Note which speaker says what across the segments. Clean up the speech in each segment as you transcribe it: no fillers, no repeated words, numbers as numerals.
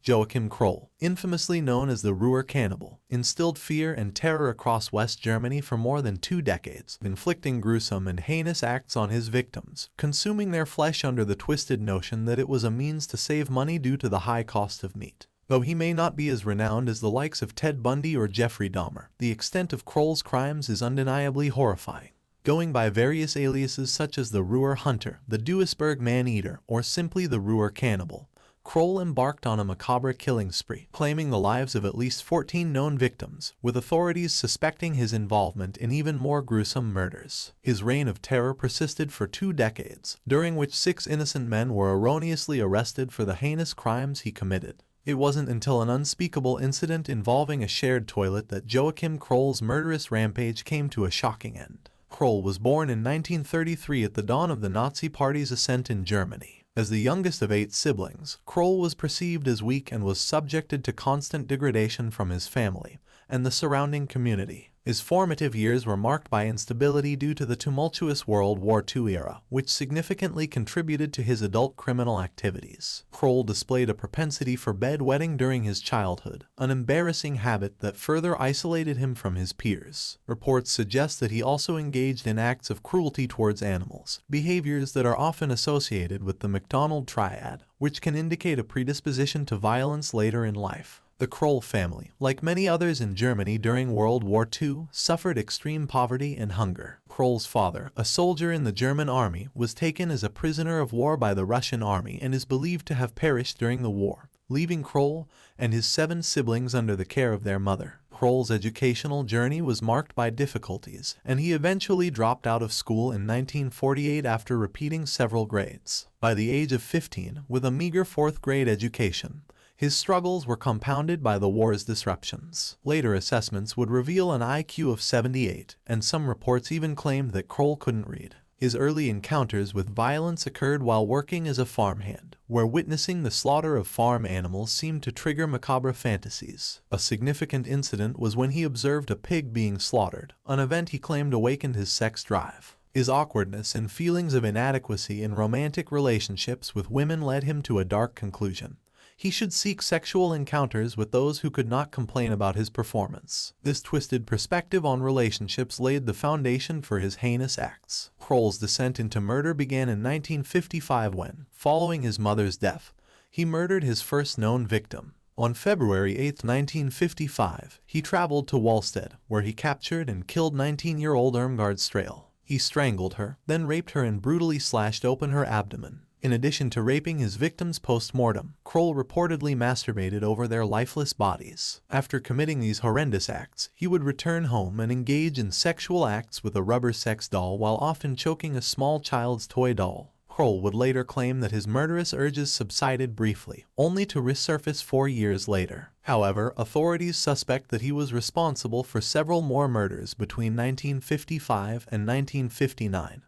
Speaker 1: Joachim Kroll, infamously known as the Ruhr Cannibal, instilled fear and terror across West Germany for more than 2 decades, inflicting gruesome and heinous acts on his victims, consuming their flesh under the twisted notion that it was a means to save money due to the high cost of meat. Though he may not be as renowned as the likes of Ted Bundy or Jeffrey Dahmer, the extent of Kroll's crimes is undeniably horrifying. Going by various aliases such as the Ruhr Hunter, the Duisburg Man-Eater, or simply the Ruhr Cannibal, Kroll embarked on a macabre killing spree, claiming the lives of at least 14 known victims, with authorities suspecting his involvement in even more gruesome murders. His reign of terror persisted for 2 decades, during which 6 innocent men were erroneously arrested for the heinous crimes he committed. It wasn't until an unspeakable incident involving a shared toilet that Joachim Kroll's murderous rampage came to a shocking end. Kroll was born in 1933 at the dawn of the Nazi Party's ascent in Germany. As the youngest of 8 siblings, Kroll was perceived as weak and was subjected to constant degradation from his family and the surrounding community. His formative years were marked by instability due to the tumultuous World War II era, which significantly contributed to his adult criminal activities. Kroll displayed a propensity for bedwetting during his childhood, an embarrassing habit that further isolated him from his peers. Reports suggest that he also engaged in acts of cruelty towards animals, behaviors that are often associated with the McDonald triad, which can indicate a predisposition to violence later in life. The Kroll family, like many others in Germany during World War II, suffered extreme poverty and hunger. Kroll's father, a soldier in the German army, was taken as a prisoner of war by the Russian army and is believed to have perished during the war, leaving Kroll and his 7 siblings under the care of their mother. Kroll's educational journey was marked by difficulties, and he eventually dropped out of school in 1948 after repeating several grades. By the age of 15, with a meager 4th grade education, his struggles were compounded by the war's disruptions. Later assessments would reveal an IQ of 78, and some reports even claimed that Kroll couldn't read. His early encounters with violence occurred while working as a farmhand, where witnessing the slaughter of farm animals seemed to trigger macabre fantasies. A significant incident was when he observed a pig being slaughtered, an event he claimed awakened his sex drive. His awkwardness and feelings of inadequacy in romantic relationships with women led him to a dark conclusion. He should seek sexual encounters with those who could not complain about his performance. This twisted perspective on relationships laid the foundation for his heinous acts. Kroll's descent into murder began in 1955 when, following his mother's death, he murdered his first known victim. On February 8, 1955, he traveled to Wallstedt, where he captured and killed 19-year-old Irmgard Strahl. He strangled her, then raped her and brutally slashed open her abdomen. In addition to raping his victims post-mortem, Kroll reportedly masturbated over their lifeless bodies. After committing these horrendous acts, he would return home and engage in sexual acts with a rubber sex doll while often choking a small child's toy doll. Kroll would later claim that his murderous urges subsided briefly, only to resurface 4 years later. However, authorities suspect that he was responsible for several more murders between 1955 and 1959.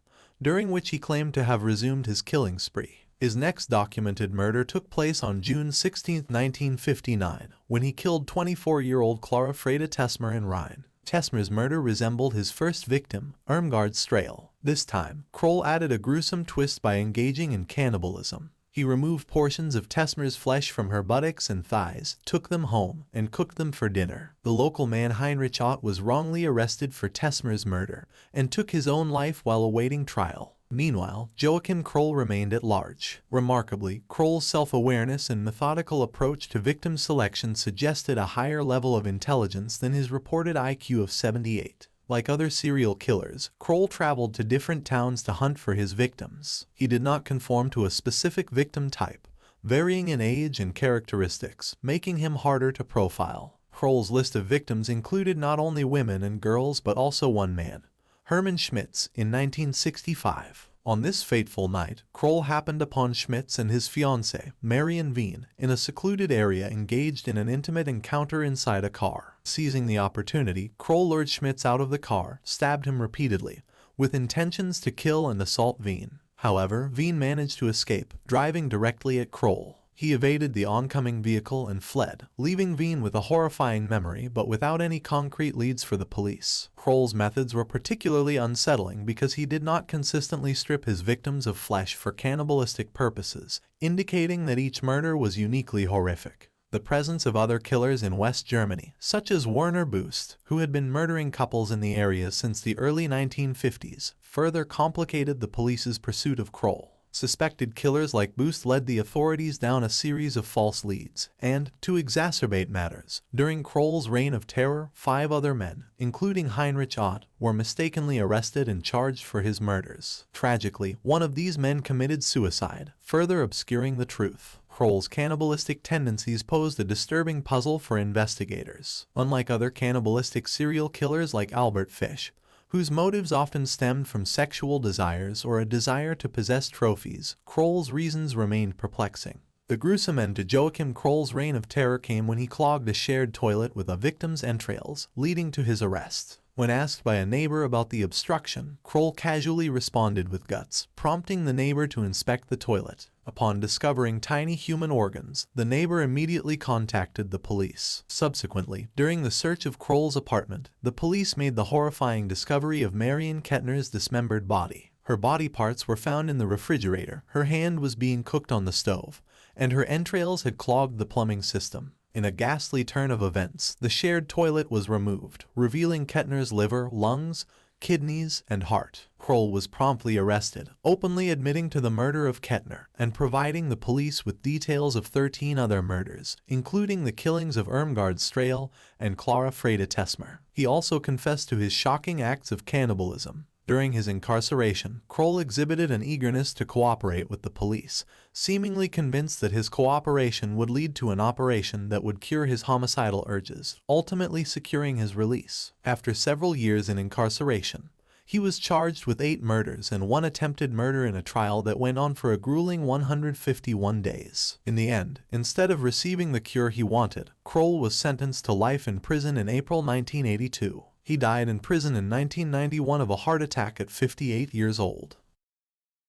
Speaker 1: During which he claimed to have resumed his killing spree. His next documented murder took place on June 16, 1959, when he killed 24-year-old Clara Freda Tesmer in Rhine. Tesmer's murder resembled his first victim, Irmgard Strahl. This time, Kroll added a gruesome twist by engaging in cannibalism. He removed portions of Tesmer's flesh from her buttocks and thighs, took them home, and cooked them for dinner. The local man Heinrich Ott was wrongly arrested for Tesmer's murder and took his own life while awaiting trial. Meanwhile, Joachim Kroll remained at large. Remarkably, Kroll's self-awareness and methodical approach to victim selection suggested a higher level of intelligence than his reported IQ of 78. Like other serial killers, Kroll traveled to different towns to hunt for his victims. He did not conform to a specific victim type, varying in age and characteristics, making him harder to profile. Kroll's list of victims included not only women and girls but also one man, Hermann Schmitz, in 1965. On this fateful night, Kroll happened upon Schmitz and his fiancée, Marion Wien, in a secluded area engaged in an intimate encounter inside a car. Seizing the opportunity, Kroll lured Schmitz out of the car, stabbed him repeatedly, with intentions to kill and assault Wien. However, Wien managed to escape, driving directly at Kroll. He evaded the oncoming vehicle and fled, leaving Wien with a horrifying memory but without any concrete leads for the police. Kroll's methods were particularly unsettling because he did not consistently strip his victims of flesh for cannibalistic purposes, indicating that each murder was uniquely horrific. The presence of other killers in West Germany, such as Werner Boost, who had been murdering couples in the area since the early 1950s, further complicated the police's pursuit of Kroll. Suspected killers like Boost led the authorities down a series of false leads, and, to exacerbate matters, during Kroll's reign of terror, 5 other men, including Heinrich Ott, were mistakenly arrested and charged for his murders. Tragically, one of these men committed suicide, further obscuring the truth. Kroll's cannibalistic tendencies posed a disturbing puzzle for investigators. Unlike other cannibalistic serial killers like Albert Fish, whose motives often stemmed from sexual desires or a desire to possess trophies, Kroll's reasons remained perplexing. The gruesome end to Joachim Kroll's reign of terror came when he clogged a shared toilet with a victim's entrails, leading to his arrest. When asked by a neighbor about the obstruction, Kroll casually responded with guts, prompting the neighbor to inspect the toilet. Upon discovering tiny human organs, the neighbor immediately contacted the police. Subsequently, during the search of Kroll's apartment, the police made the horrifying discovery of Marion Kettner's dismembered body. Her body parts were found in the refrigerator, her hand was being cooked on the stove, and her entrails had clogged the plumbing system. In a ghastly turn of events, the shared toilet was removed, revealing Kettner's liver, lungs, kidneys, and heart. Kroll was promptly arrested, openly admitting to the murder of Kettner, and providing the police with details of 13 other murders, including the killings of Irmgard Strahl and Clara Freda Tesmer. He also confessed to his shocking acts of cannibalism. During his incarceration, Kroll exhibited an eagerness to cooperate with the police, seemingly convinced that his cooperation would lead to an operation that would cure his homicidal urges, ultimately securing his release. After several years in incarceration, he was charged with 8 murders and 1 attempted murder in a trial that went on for a grueling 151 days. In the end, instead of receiving the cure he wanted, Kroll was sentenced to life in prison in April 1982. He died in prison in 1991 of a heart attack at 58 years old.